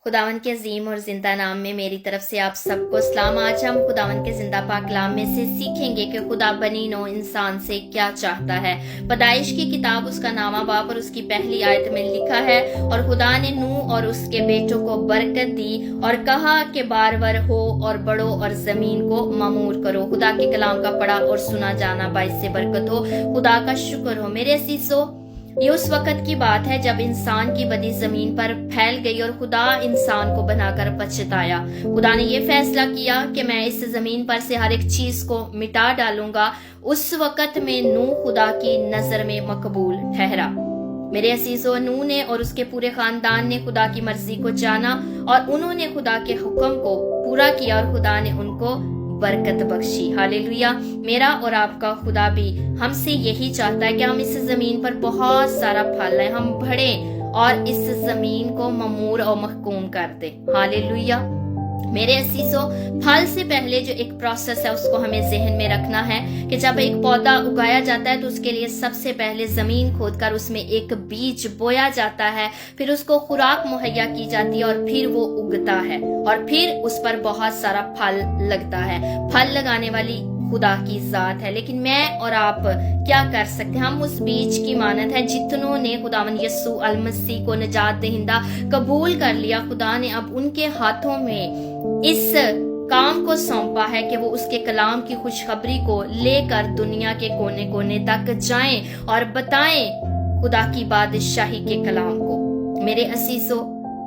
खुदावन के अजीम और जिंदा नाम में मेरी तरफ से आप सबको सलाम। आज हम खुदावन के जिंदा पाक कलाम में से सीखेंगे कि खुदा बनी नौ इंसान से क्या चाहता है। पैदाइश की किताब उसका नामा बाप और उसकी पहली आयत में लिखा है, और खुदा ने नूह और उसके बेटों को बरकत दी और कहा कि बारवर हो और बढ़ो और जमीन को मामूर करो। खुदा के कलाम का पढ़ा और सुना जाना बाइस से बरकत हो। खुदा का शुक्र हो। मेरे असीसो, ये उस वक्त की बात है जब इंसान की बदी जमीन पर फैल गई और खुदा इंसान को बनाकर पछताया। खुदा ने ये फैसला किया कि मैं इस जमीन पर से हर एक चीज को मिटा डालूंगा। उस वक्त में नूह खुदा की नजर में मकबूल ठहरा। मेरे असीजों, नूह ने और उसके पूरे खानदान ने खुदा की मर्जी को जाना और उन्होंने खुदा के हुक्म को पूरा किया और खुदा ने उनको बरकत बख्शी। हालेलुया। मेरा और आपका खुदा भी हमसे यही चाहता है कि हम इस जमीन पर बहुत सारा फल लाएं, हम बढ़ें और इस जमीन को ममूर और महकूम कर दे। हालेलुया। मेरे असीसों, फल से पहले जो एक प्रोसेस है उसको हमें जहन में रखना है कि जब एक पौधा उगाया जाता है तो उसके लिए सबसे पहले जमीन खोदकर उसमें एक बीज बोया जाता है, फिर उसको खुराक मुहैया की जाती है और फिर वो उगता है और फिर उस पर बहुत सारा फल लगता है। फल लगाने वाली खुदा की जात है, लेकिन मैं और आप क्या कर सकते हैं? हम उस बीज की मानत है जितनों ने खुदावन यस्सु अल मसीह को निजात दहिंदा कबूल कर लिया। खुदा ने अब उनके हाथों में इस काम को सौंपा है कि वो उसके कलाम की खुशखबरी को लेकर दुनिया के कोने कोने तक जाएं और बताएं खुदा की बादशाही के कलाम को। मेरे असीसों,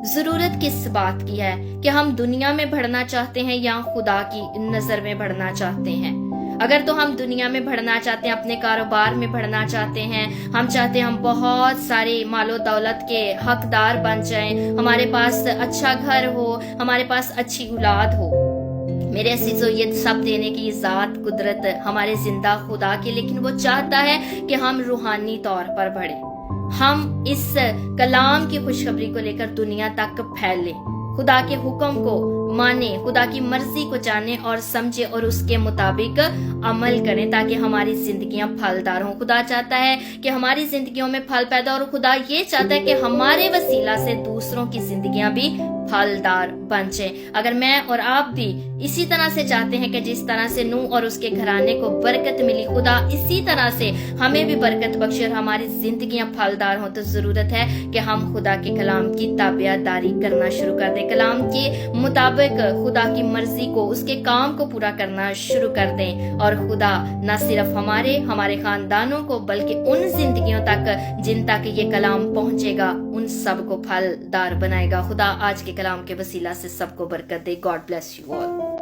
जरूरत किस बात की है कि हम दुनिया में बढ़ना चाहते हैं या खुदा की नजर में बढ़ना चाहते हैं? अगर तो हम दुनिया में बढ़ना चाहते हैं, अपने कारोबार में बढ़ना चाहते हैं, हम चाहते हैं हम बहुत सारे मालो दौलत के हकदार बन जाएं, हमारे पास अच्छा घर हो, हमारे पास अच्छी औलाद हो। मेरे अजीजों, ये सब देने की जात कुदरत हमारे जिंदा खुदा की, लेकिन वो चाहता है कि हम रूहानी तौर पर बढ़े, हम इस कलाम की खुशखबरी को लेकर दुनिया तक फैले, खुदा के हुक्म को माने, खुदा की मर्जी को जाने और समझे और उसके मुताबिक अमल करें ताकि हमारी जिंदगियां फलदार हों। खुदा चाहता है कि हमारी जिंदगियों में फल पैदा हो और खुदा ये चाहता है कि हमारे वसीला से दूसरों की जिंदगियां भी फलदार बन जाएं। अगर मैं और आप भी इसी तरह से चाहते हैं कि जिस तरह से नूह और उसके घराने को बरकत मिली, खुदा इसी तरह से हमें भी बरकत बख्शे और हमारी जिंदगियां फलदार हों, तो जरूरत है कि हम खुदा के कलाम की ताबियादारी करना शुरू कर दें, कलाम के मुताबिक खुदा की मर्जी को, उसके काम को पूरा करना शुरू कर दें। और खुदा न सिर्फ हमारे खानदानों को बल्कि उन जिंदगियों तक जिन तक ये कलाम पहुंचेगा उन सबको फलदार बनाएगा। खुदा आज के कलाम के वसीला से सबको बरकत दे। God bless you all.